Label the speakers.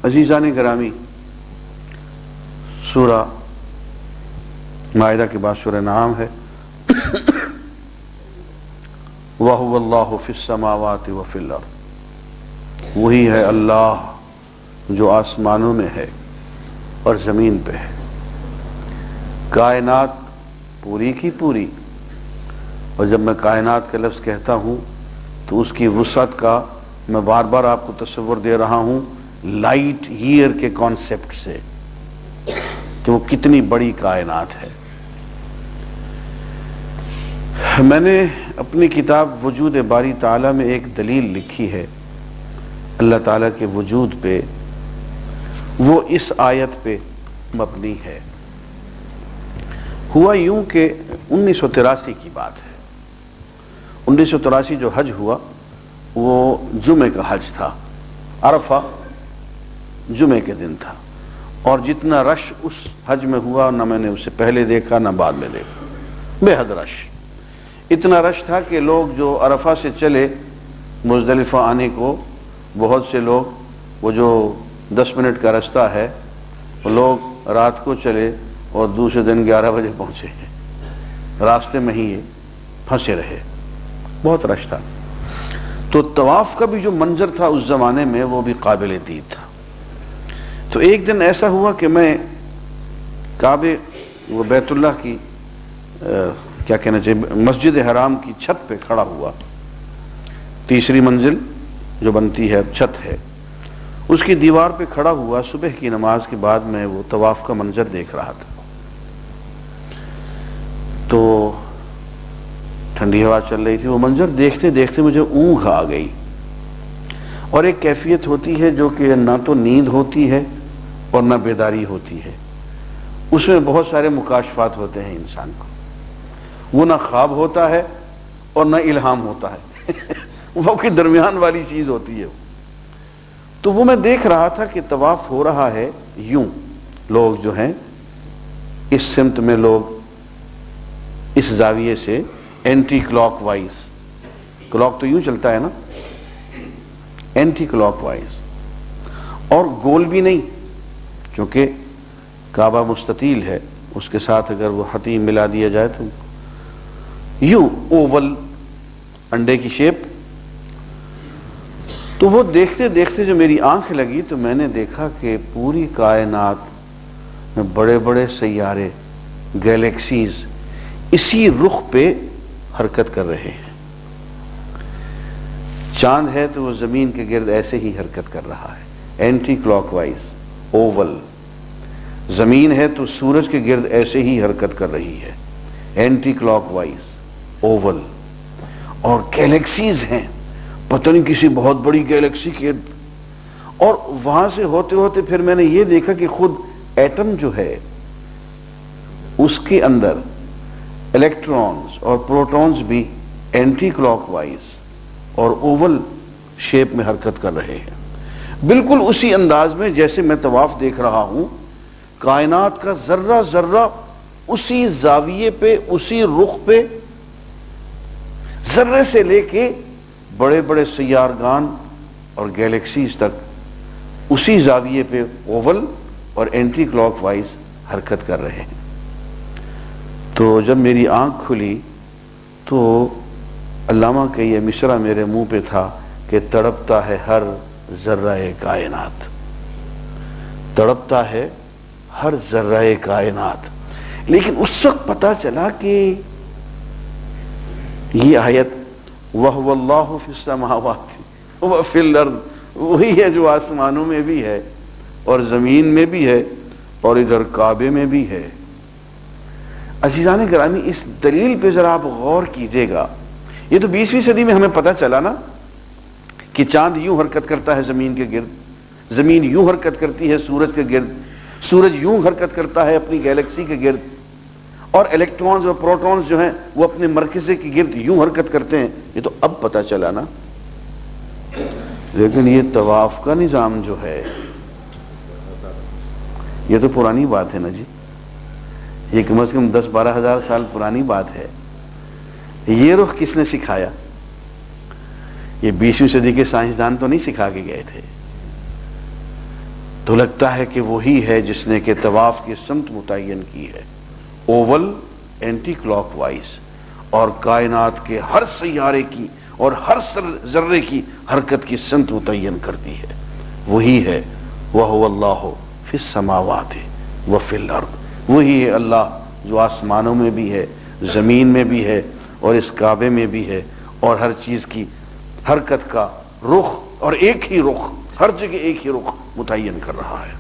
Speaker 1: عزیزان گرامی، سورہ مائدہ کے بعد سورہ انعام ہے۔ وَهُوَ اللَّهُ فِي السَّمَاوَاتِ وَفِي الْأَرْضِ، وہی ہے اللہ جو آسمانوں میں ہے اور زمین پہ ہے۔ کائنات پوری کی پوری، اور جب میں کائنات کا لفظ کہتا ہوں تو اس کی وسعت کا میں بار بار آپ کو تصور دے رہا ہوں لائٹ ایئر کے کانسیپٹ سے کہ وہ کتنی بڑی کائنات ہے۔ میں نے اپنی کتاب وجود باری تعالیٰ میں ایک دلیل لکھی ہے اللہ تعالیٰ کے وجود پہ، وہ اس آیت پہ مبنی ہے۔ ہوا یوں کہ 1983 کی بات ہے۔ 1983 جو حج ہوا وہ جمعے کا حج تھا، عرفہ جمعے کے دن تھا، اور جتنا رش اس حج میں ہوا نہ میں نے اسے پہلے دیکھا نہ بعد میں دیکھا، بے حد رش۔ اتنا رش تھا کہ لوگ جو عرفہ سے چلے مزدلفہ آنے کو، بہت سے لوگ وہ جو 10 منٹ کا رستہ ہے وہ لوگ رات کو چلے اور دوسرے دن 11 بجے پہنچے، راستے میں ہی یہ پھنسے رہے، بہت رش تھا۔ تو طواف کا بھی جو منظر تھا اس زمانے میں وہ بھی قابل دید تھا۔ تو ایک دن ایسا ہوا کہ میں کعبے وہ بیت اللہ کی کیا کہنا چاہیے مسجد حرام کی چھت پہ کھڑا ہوا، تیسری منزل جو بنتی ہے چھت ہے اس کی دیوار پہ کھڑا ہوا، صبح کی نماز کے بعد میں وہ طواف کا منظر دیکھ رہا تھا۔ تو ٹھنڈی ہوا چل رہی تھی، وہ منظر دیکھتے دیکھتے مجھے اونگھ آ گئی، اور ایک کیفیت ہوتی ہے جو کہ نہ تو نیند ہوتی ہے اور نہ بیداری ہوتی ہے، اس میں بہت سارے مکاشفات ہوتے ہیں انسان کو، وہ نہ خواب ہوتا ہے اور نہ الہام ہوتا ہے وہ کے درمیان والی چیز ہوتی ہے۔ تو وہ میں دیکھ رہا تھا کہ طواف ہو رہا ہے یوں، لوگ جو ہیں اس سمت میں، لوگ اس زاویے سے اینٹی کلاک وائز، کلاک تو یوں چلتا ہے نا، اینٹی کلاک وائز، اور گول بھی نہیں کیونکہ کعبہ مستطیل ہے، اس کے ساتھ اگر وہ حتیم ملا دیا جائے تو یوں اوول انڈے کی شیپ۔ تو وہ دیکھتے دیکھتے جو میری آنکھ لگی تو میں نے دیکھا کہ پوری کائنات میں بڑے بڑے سیارے، گیلیکسیز اسی رخ پہ حرکت کر رہے ہیں۔ چاند ہے تو وہ زمین کے گرد ایسے ہی حرکت کر رہا ہے، اینٹی کلاک وائز اوول۔ زمین ہے تو سورج کے گرد ایسے ہی حرکت کر رہی ہے، اینٹی کلاک وائز اوول۔ اور گیلیکسیز ہیں، پتہ نہیں کسی بہت بڑی گیلیکسی کے گرد، اور وہاں سے ہوتے ہوتے پھر میں نے یہ دیکھا کہ خود ایٹم جو ہے اس کے اندر الیکٹرونز اور پروٹونز بھی اینٹی کلاک وائز اور اوول شیپ میں حرکت کر رہے ہیں، بالکل اسی انداز میں جیسے میں طواف دیکھ رہا ہوں۔ کائنات کا ذرہ ذرہ اسی زاویے پہ، اسی رخ پہ، ذرے سے لے کے بڑے بڑے سیارگان اور گیلیکسیز تک اسی زاویے پہ اوول اور اینٹی کلاک وائز حرکت کر رہے ہیں۔ تو جب میری آنکھ کھلی تو علامہ کا یہ مصرع میرے منہ پہ تھا کہ تڑپتا ہے ہر ذرہ کائنات، تڑپتا ہے ہر ذرہ کائنات۔ لیکن اس وقت پتہ چلا کہ یہ آیت وَهُوَ اللَّهُ فِي السَّمَاوَاتِ وَفِي الْأَرْضِ وہی ہے جو آسمانوں میں بھی ہے اور زمین میں بھی ہے اور ادھر کعبے میں بھی ہے۔ عزیزان گرامی، اس دلیل پہ ذرا آپ غور کیجئے گا۔ یہ تو 20ویں صدی میں ہمیں پتہ چلا نا کہ چاند یوں حرکت کرتا ہے زمین کے گرد، زمین یوں حرکت کرتی ہے سورج کے گرد، سورج یوں حرکت کرتا ہے اپنی گیلیکسی کے گرد، اور الیکٹرونز اور پروٹونز جو ہیں وہ اپنے مرکزے کے گرد یوں حرکت کرتے ہیں۔ یہ تو اب پتہ چلا نا، لیکن یہ طواف کا نظام جو ہے یہ تو پرانی بات ہے نا جی، یہ کم از کم 10-12 ہزار سال پرانی بات ہے۔ یہ رخ کس نے سکھایا؟ یہ 20ویں صدی کے سائنسدان تو نہیں سکھا کے گئے تھے، تو لگتا ہے کہ وہی ہے جس نے کہ طواف کی سمت متعین کی ہے، اوول اینٹی کلاک وائز، اور کائنات کے ہر سیارے کی اور ہر ذرے کی حرکت کی سمت متعین کرتی ہے۔ وہی ہے وَهُوَ اللَّهُ فِي السَّمَاوَاتِ وَفِي الْأَرْضِ، وہی ہے اللہ جو آسمانوں میں بھی ہے، زمین میں بھی ہے، اور اس کعبے میں بھی ہے، اور ہر چیز کی حرکت کا رخ اور ایک ہی رخ، ہر جگہ ایک ہی رخ متعین کر رہا ہے۔